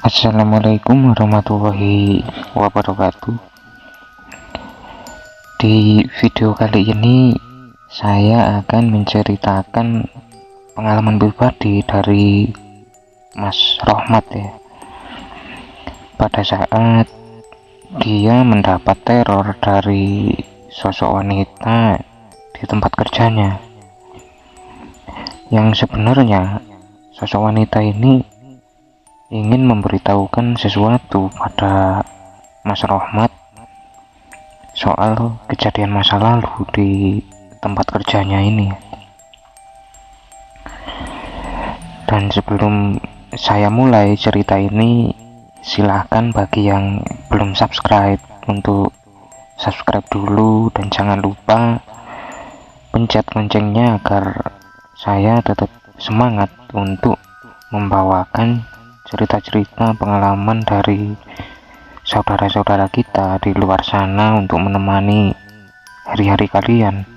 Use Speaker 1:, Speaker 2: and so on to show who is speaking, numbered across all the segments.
Speaker 1: Assalamualaikum warahmatullahi wabarakatuh. Di video kali ini saya akan menceritakan pengalaman pribadi dari Mas Rohmat ya. Pada saat dia mendapat teror dari sosok wanita di tempat kerjanya, yang sebenarnya sosok wanita ini ingin memberitahukan sesuatu pada Mas Rohmat soal kejadian masa lalu di tempat kerjanya ini. Dan sebelum saya mulai cerita ini, silahkan bagi yang belum subscribe untuk subscribe dulu, dan jangan lupa pencet loncengnya agar saya tetap semangat untuk membawakan cerita-cerita pengalaman dari saudara-saudara kita di luar sana untuk menemani hari-hari kalian.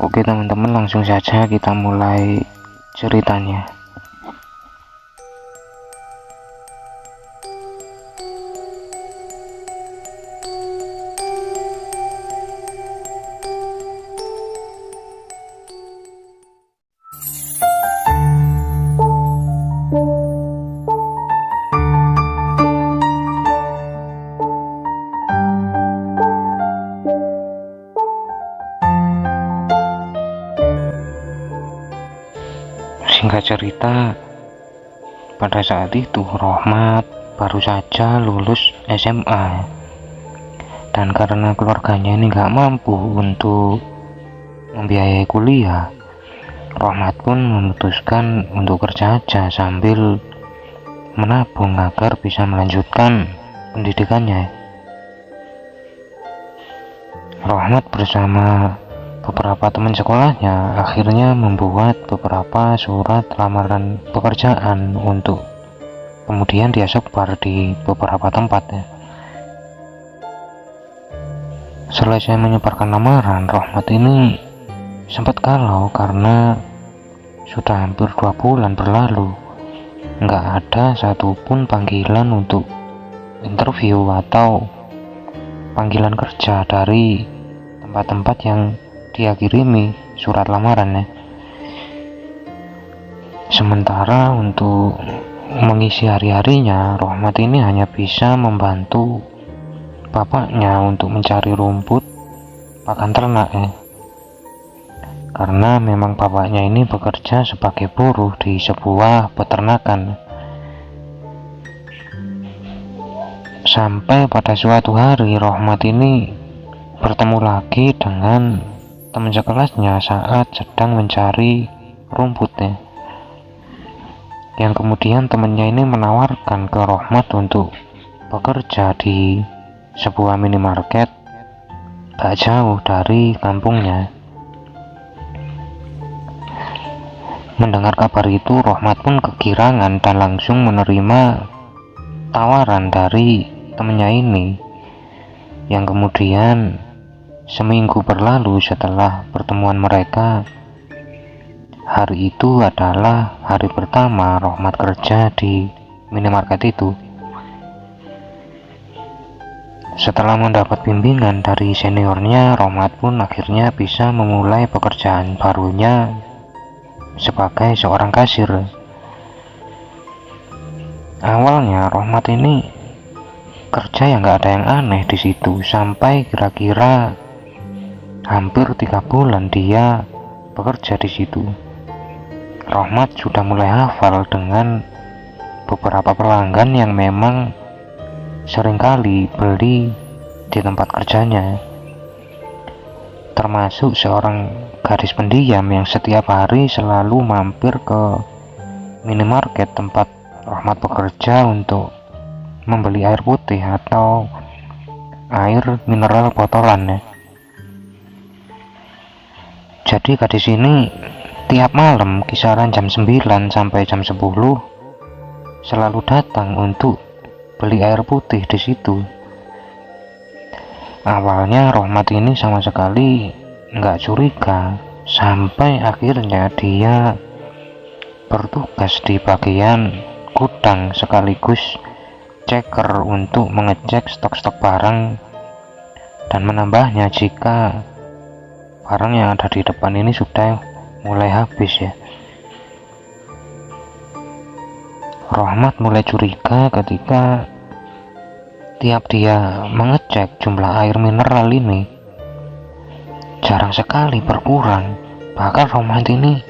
Speaker 1: Oke teman-teman, langsung saja kita mulai ceritanya. Singkat cerita, pada saat itu Rohmat baru saja lulus SMA, dan karena keluarganya ini gak mampu untuk membiayai kuliah, Rohmat pun memutuskan untuk kerja aja sambil menabung agar bisa melanjutkan pendidikannya. Rohmat bersama beberapa teman sekolahnya akhirnya membuat beberapa surat lamaran pekerjaan untuk kemudian dia sebar di beberapa tempat ya. Selesai menyebarkan lamaran, Rohmat ini sempat galau karena sudah hampir 2 bulan berlalu, nggak ada satupun panggilan untuk interview atau panggilan kerja dari tempat-tempat yang dia kirimi surat lamarannya. Sementara untuk mengisi hari-harinya, Rohmat ini hanya bisa membantu bapaknya untuk mencari rumput pakan ternak ya. Karena memang bapaknya ini bekerja sebagai buruh di sebuah peternakan. Sampai pada suatu hari Rohmat ini bertemu lagi dengan teman sekelasnya saat sedang mencari rumputnya, yang kemudian temannya ini menawarkan ke Rohmat untuk bekerja di sebuah minimarket gak jauh dari kampungnya. Mendengar kabar itu, Rohmat pun kegirangan dan langsung menerima tawaran dari temannya ini, yang kemudian seminggu berlalu setelah pertemuan mereka. Hari itu adalah hari pertama Rohmat kerja di minimarket itu. Setelah mendapat bimbingan dari seniornya, Rohmat pun akhirnya bisa memulai pekerjaan barunya sebagai seorang kasir. Awalnya Rohmat ini kerja yang gak ada yang aneh di situ, sampai kira-kira hampir 3 bulan dia bekerja di situ. Rohmat sudah mulai hafal dengan beberapa pelanggan yang memang seringkali beli di tempat kerjanya, termasuk seorang gadis pendiam yang setiap hari selalu mampir ke minimarket tempat Rohmat bekerja untuk membeli air putih atau air mineral botolan ya. Jadi gadis ini tiap malam kisaran jam 9 sampai jam 10 selalu datang untuk beli air putih di situ. Awalnya Rohmat ini sama sekali nggak curiga, sampai akhirnya dia bertugas di bagian gudang sekaligus checker untuk mengecek stok-stok barang dan menambahnya jika barang yang ada di depan ini sudah mulai habis ya. Rohmat mulai curiga ketika tiap dia mengecek jumlah air mineral ini jarang sekali berkurang. Bahkan Rohmat ini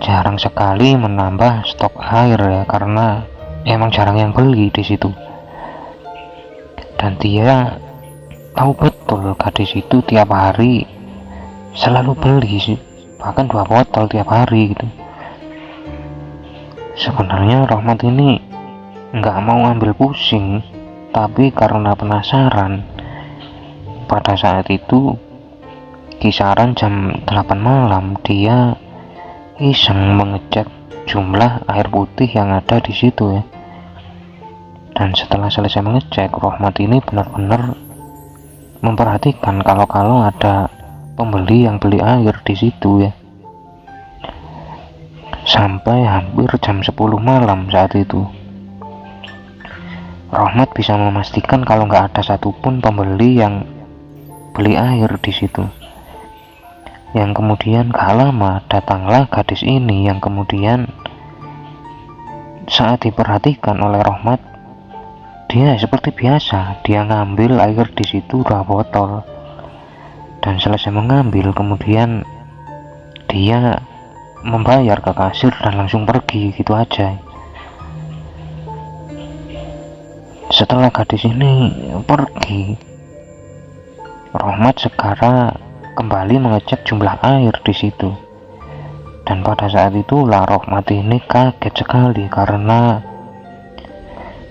Speaker 1: jarang sekali menambah stok air ya, karena emang jarang yang beli di situ. Dan dia tahu betul gadis itu tiap hari selalu beli bahkan 2 botol tiap hari gitu. Sebenarnya Rohmat ini nggak mau ambil pusing, tapi karena penasaran, pada saat itu kisaran jam 8 malam dia iseng mengecek jumlah air putih yang ada di situ ya. Dan setelah selesai mengecek, Rohmat ini benar-benar memperhatikan kalau ada pembeli yang beli air di situ ya. Sampai hampir jam 10 malam saat itu, Rohmat bisa memastikan kalau nggak ada satupun pembeli yang beli air di situ. Yang kemudian gak lama datanglah gadis ini yang kemudian saat diperhatikan oleh Rohmat, dia seperti biasa, dia ngambil air di situ 2 botol dan selesai mengambil kemudian dia membayar ke kasir dan langsung pergi gitu aja. Setelah gadis ini pergi, Rohmat segera kembali mengecek jumlah air di situ. Dan pada saat itulah Rohmat ini kaget sekali karena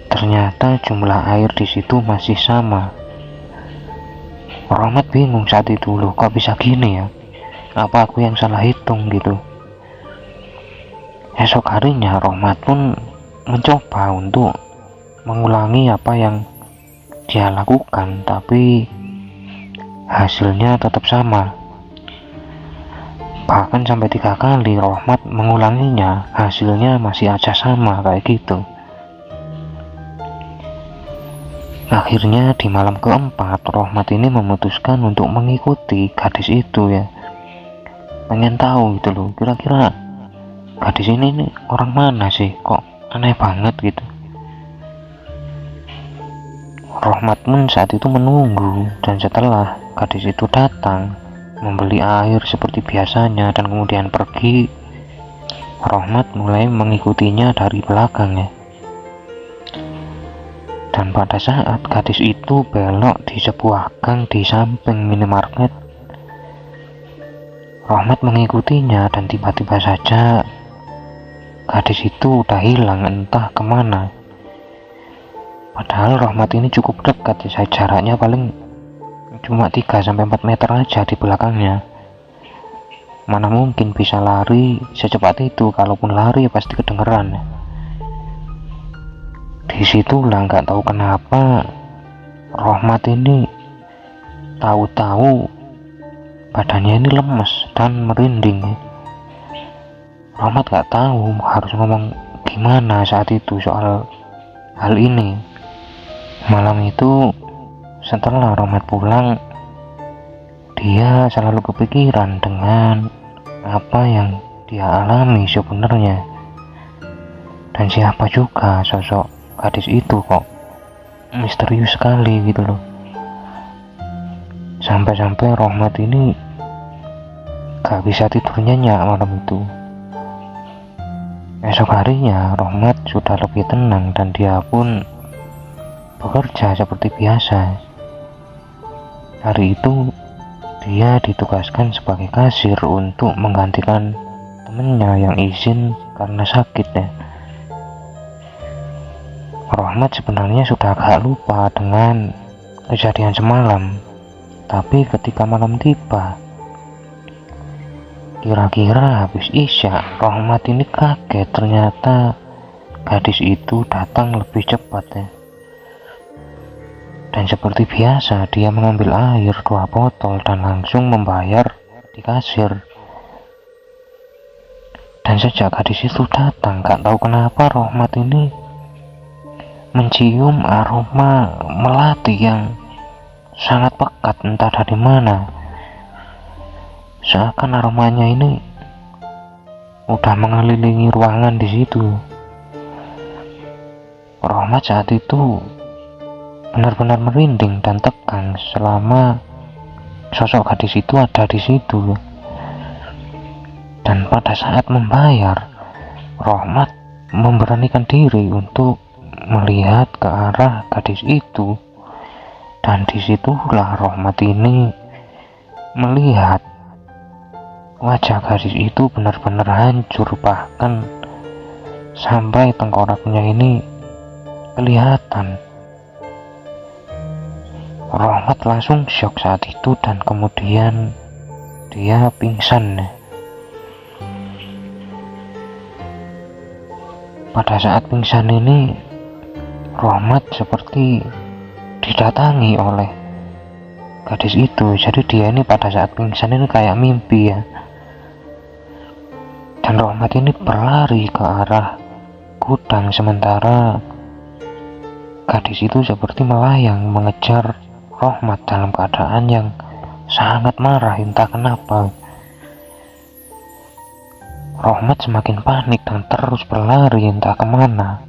Speaker 1: ternyata jumlah air di situ masih sama. Rohmat bingung saat itu, loh kok bisa gini ya? Apa aku yang salah hitung gitu? Esok harinya Rohmat pun mencoba untuk mengulangi apa yang dia lakukan, tapi hasilnya tetap sama. Bahkan sampai 3 kali Rohmat mengulanginya, hasilnya masih aja sama kayak gitu. Akhirnya di malam keempat, Rohmat ini memutuskan untuk mengikuti gadis itu ya. Pengen tahu gitu loh, kira-kira gadis ini nih orang mana sih, kok aneh banget gitu. Rohmat pun saat itu menunggu, dan setelah gadis itu datang membeli air seperti biasanya dan kemudian pergi, Rohmat mulai mengikutinya dari belakang ya. Dan pada saat gadis itu belok di sebuah gang di samping minimarket, Rohmat mengikutinya dan tiba-tiba saja gadis itu udah hilang entah kemana. Padahal Rohmat ini cukup dekat ya, jaraknya paling cuma 3-4 meter aja di belakangnya. Mana mungkin bisa lari secepat itu, kalaupun lari ya pasti kedengeran. Disitulah nggak tahu kenapa Rohmat ini tahu-tahu badannya ini lemes dan merinding. Rohmat gak tahu harus ngomong gimana saat itu soal hal ini. Malam itu setelah Rohmat pulang, dia selalu kepikiran dengan apa yang dia alami sebenarnya. Dan siapa juga sosok gadis itu, kok misterius sekali gitu loh. Sampai-sampai Rohmat ini gak bisa tidur nyenyak malam itu. Esok harinya Rohmat sudah lebih tenang dan dia pun bekerja seperti biasa. Hari itu dia ditugaskan sebagai kasir untuk menggantikan temennya yang izin karena sakit ya. Rohmat sebenarnya sudah agak lupa dengan kejadian semalam, tapi ketika malam tiba, kira-kira habis isya, Rohmat ini kaget ternyata gadis itu datang lebih cepat ya. Dan seperti biasa dia mengambil air 2 botol dan langsung membayar di kasir. Dan sejak gadis itu datang, gak tahu kenapa Rohmat ini mencium aroma melati yang sangat pekat, entah dari mana. Seakan aromanya ini udah mengelilingi ruangan di situ. Rohmat saat itu benar-benar merinding dan tegang selama sosok gadis itu ada di situ. Dan pada saat membayar, Rohmat memberanikan diri untuk melihat ke arah gadis itu. Dan disitulah Rohmat ini melihat wajah gadis itu benar-benar hancur, bahkan sampai tengkoraknya ini kelihatan. Rohmat langsung syok saat itu dan kemudian dia pingsan. Pada saat pingsan ini, Rohmat seperti didatangi oleh gadis itu. Jadi dia ini pada saat pingsan ini kayak mimpi ya. Dan Rohmat ini berlari ke arah gudang, sementara gadis itu seperti melayang mengejar Rohmat dalam keadaan yang sangat marah, entah kenapa. Rohmat semakin panik dan terus berlari entah kemana.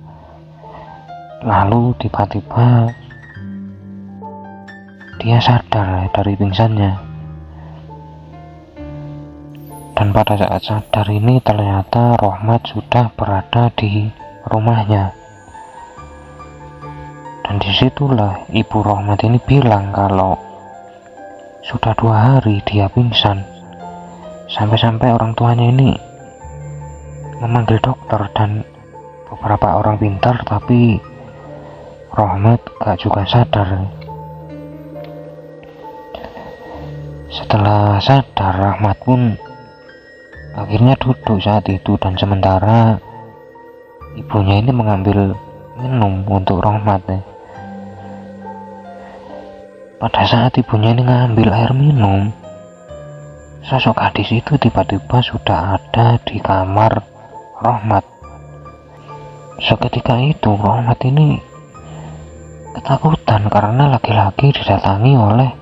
Speaker 1: Lalu tiba-tiba dia sadar dari pingsannya. Dan pada saat sadar ini ternyata Rohmat sudah berada di rumahnya. Dan disitulah ibu Rohmat ini bilang kalau sudah 2 hari dia pingsan. Sampai-sampai orang tuanya ini memanggil dokter dan beberapa orang pintar, tapi Rohmat gak juga sadar. Setelah sadar, Rohmat pun akhirnya duduk saat itu, dan sementara ibunya ini mengambil minum untuk Rohmat. Pada saat ibunya ini ngambil air minum, sosok gadis itu tiba-tiba sudah ada di kamar Rohmat. Seketika itu Rohmat ini ketakutan karena lagi-lagi didatangi oleh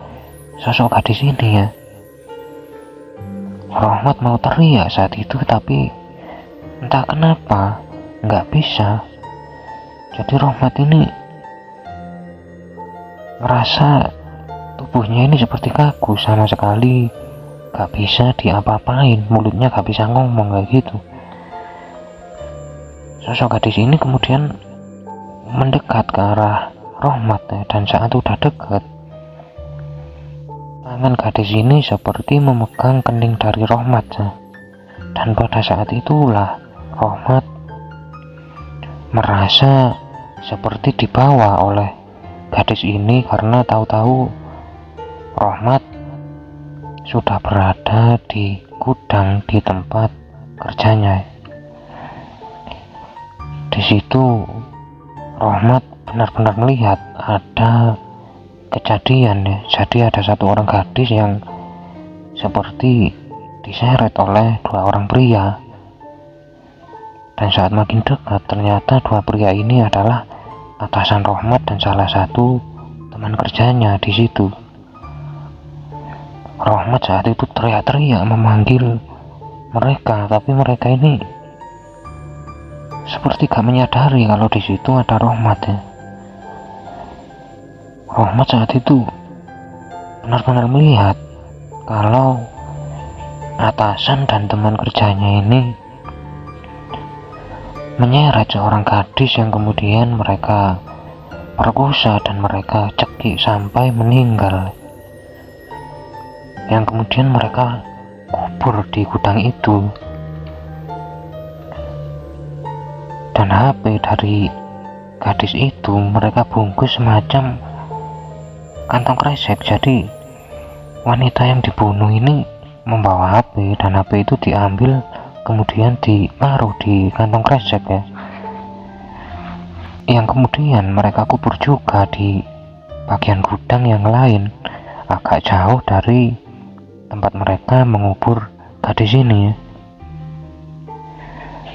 Speaker 1: sosok gadis ini ya. Rohmat mau teriak saat itu, tapi entah kenapa nggak bisa. Jadi Rohmat ini ngerasa tubuhnya ini seperti kaku, sama sekali gak bisa diapa-apain, mulutnya gak bisa ngomong kayak gitu. Sosok gadis ini kemudian mendekat ke arah Rohmat ya, dan saat udah dekat, tangan gadis ini seperti memegang kening dari Rohmat ya. Dan pada saat itulah Rohmat merasa seperti dibawa oleh gadis ini, karena tahu-tahu Rohmat sudah berada di gudang di tempat kerjanya. Di situ Rohmat benar-benar melihat ada kejadian ya. Jadi ada satu orang gadis yang seperti diseret oleh 2 orang pria. Dan saat makin dekat, ternyata 2 pria ini adalah atasan Rohmat dan salah satu teman kerjanya di situ. Rohmat saat itu teriak-teriak memanggil mereka, tapi mereka ini seperti gak menyadari kalau di situ ada Rohmat ya. Rohmat saat itu benar-benar melihat kalau atasan dan teman kerjanya ini menyeret seorang gadis yang kemudian mereka perkosa dan mereka cekik sampai meninggal, yang kemudian mereka kubur di gudang itu. Dan HP dari gadis itu mereka bungkus semacam kantong kresek. Jadi wanita yang dibunuh ini membawa HP, dan HP itu diambil kemudian ditaruh di kantong kresek ya, yang kemudian mereka kubur juga di bagian gudang yang lain, agak jauh dari tempat mereka mengubur gadis ini ya.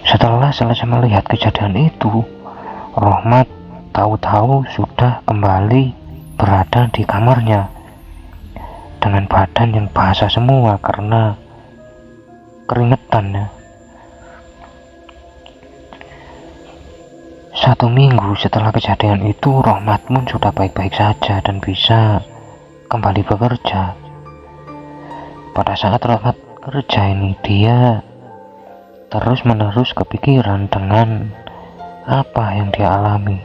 Speaker 1: Setelah selesai melihat kejadian itu, Rohmat tahu-tahu sudah kembali berada di kamarnya dengan badan yang basah semua karena keringetan ya. 1 minggu setelah kejadian itu, Rohmat pun sudah baik-baik saja dan bisa kembali bekerja. Pada saat Rohmat kerja ini, dia terus-menerus kepikiran dengan apa yang dia alami.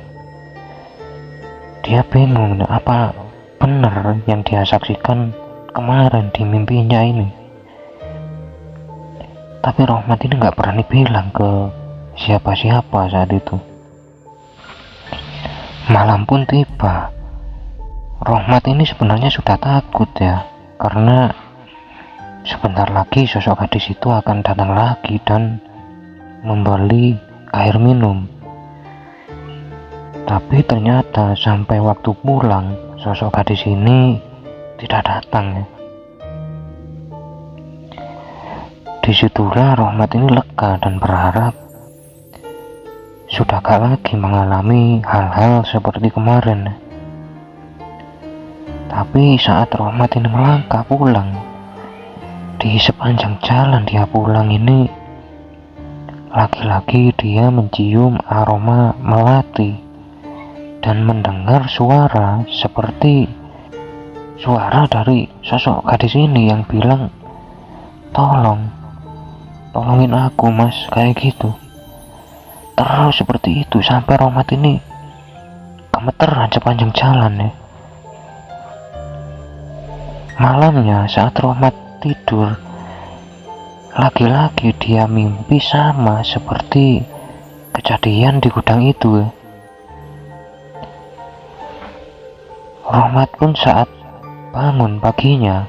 Speaker 1: Dia bingung apa benar yang dia saksikan kemarin di mimpinya ini. Tapi Rohmat ini gak berani bilang ke siapa-siapa saat itu. Malam pun tiba. Rohmat ini sebenarnya sudah takut ya, karena sebentar lagi sosok gadis itu akan datang lagi dan membeli air minum. Tapi ternyata sampai waktu pulang, sosok gadis ini tidak datang ya. Disitulah Rohmat ini lega dan berharap sudah gak lagi mengalami hal-hal seperti kemarin. Tapi saat Rohmat ini melangkah pulang, di sepanjang jalan dia pulang ini, lagi-lagi dia mencium aroma melati dan mendengar suara seperti suara dari sosok gadis ini yang bilang, tolongin aku mas, kayak gitu. Terus seperti itu sampai Rohmat ini gemeteran sepanjang jalan ya. Malamnya saat Rohmat tidur, lagi-lagi dia mimpi sama seperti kejadian di gudang itu ya. Rohmat pun saat bangun paginya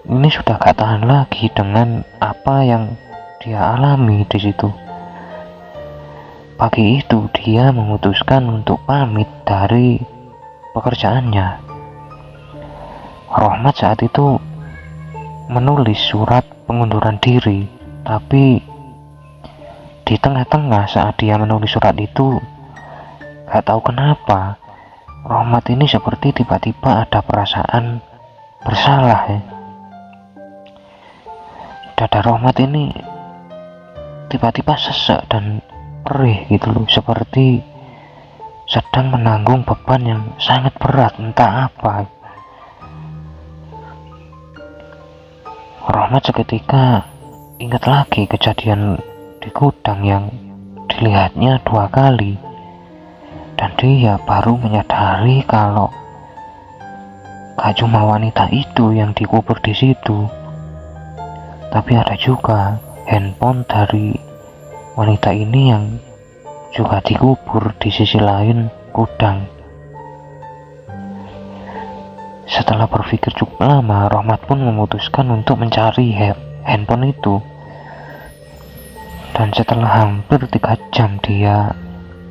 Speaker 1: ini sudah gak tahan lagi dengan apa yang dia alami di situ. Pagi itu dia memutuskan untuk pamit dari pekerjaannya. Rohmat saat itu menulis surat pengunduran diri, tapi di tengah-tengah saat dia menulis surat itu, gak tahu kenapa Rohmat ini seperti tiba-tiba ada perasaan bersalah ya. Dada Rohmat ini tiba-tiba sesek dan perih gitu loh, seperti sedang menanggung beban yang sangat berat, entah apa. Rohmat seketika ingat lagi kejadian di gudang yang dilihatnya 2 kali, dan dia baru menyadari kalau gak cuma wanita itu yang dikubur di situ, tapi ada juga handphone dari wanita ini yang juga dikubur di sisi lain gudang. Setelah berpikir cukup lama, Rohmat pun memutuskan untuk mencari handphone itu. Dan setelah hampir 3 jam dia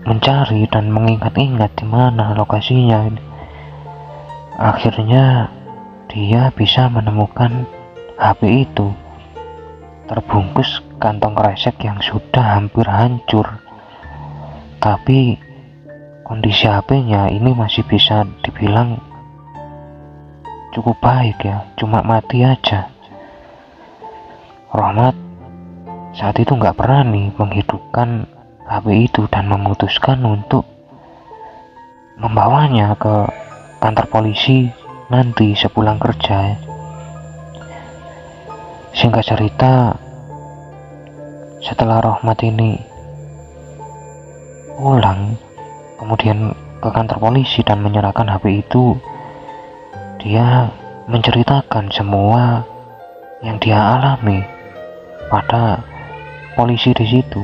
Speaker 1: mencari dan mengingat-ingat di mana lokasinya, akhirnya dia bisa menemukan HP itu terbungkus kantong kresek yang sudah hampir hancur. Tapi kondisi HP-nya ini masih bisa dibilang cukup baik ya, cuma mati aja. Rohmat saat itu nggak berani menghidupkan HP itu dan memutuskan untuk membawanya ke kantor polisi nanti sepulang kerja. Singkat cerita, setelah Rohmat ini pulang kemudian ke kantor polisi dan menyerahkan HP itu, dia menceritakan semua yang dia alami pada polisi di situ,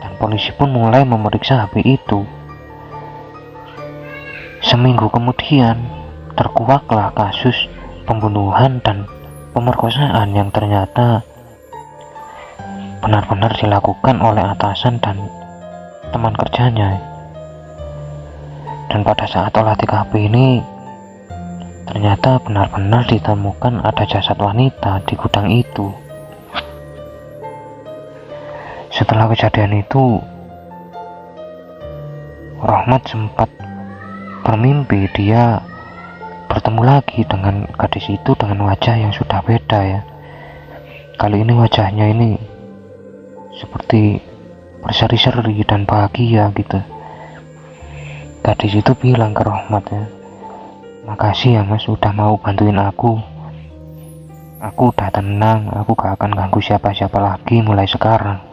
Speaker 1: dan polisi pun mulai memeriksa HP itu. Seminggu kemudian terkuaklah kasus pembunuhan dan pemerkosaan yang ternyata benar-benar dilakukan oleh atasan dan teman kerjanya. Dan pada saat olah TKP ini ternyata benar-benar ditemukan ada jasad wanita di gudang itu. setelah kejadian itu, Rahmat sempat bermimpi dia bertemu lagi dengan gadis itu dengan wajah yang sudah beda ya. Kali ini wajahnya ini seperti berseri-seri dan bahagia gitu. Gadis itu bilang ke Rahmat ya, makasih ya mas udah mau bantuin aku udah tenang, aku gak akan ganggu siapa-siapa lagi mulai sekarang.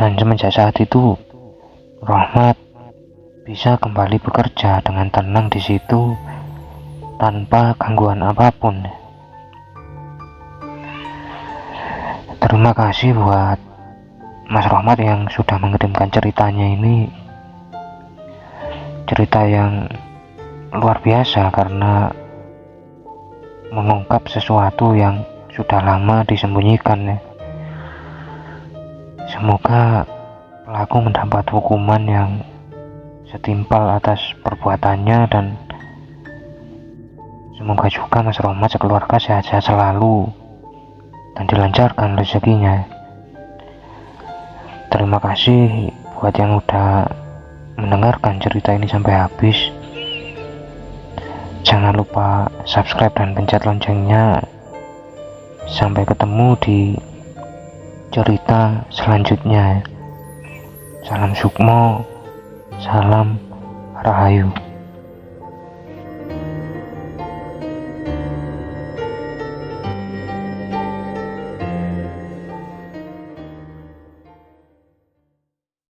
Speaker 1: Dan semenjak saat itu Rahmat bisa kembali bekerja dengan tenang di situ tanpa gangguan apapun. Terima kasih buat Mas Rahmat yang sudah mengirimkan ceritanya ini. Cerita yang luar biasa karena mengungkap sesuatu yang sudah lama disembunyikan ya. Semoga pelaku mendapat hukuman yang setimpal atas perbuatannya, dan semoga juga Mas Rahmat sekeluarga sehat-sehat selalu dan dilancarkan rezekinya. Terima kasih buat yang udah mendengarkan cerita ini sampai habis. Jangan lupa subscribe dan pencet loncengnya. Sampai ketemu di cerita selanjutnya. Salam Sukmo, salam Rahayu.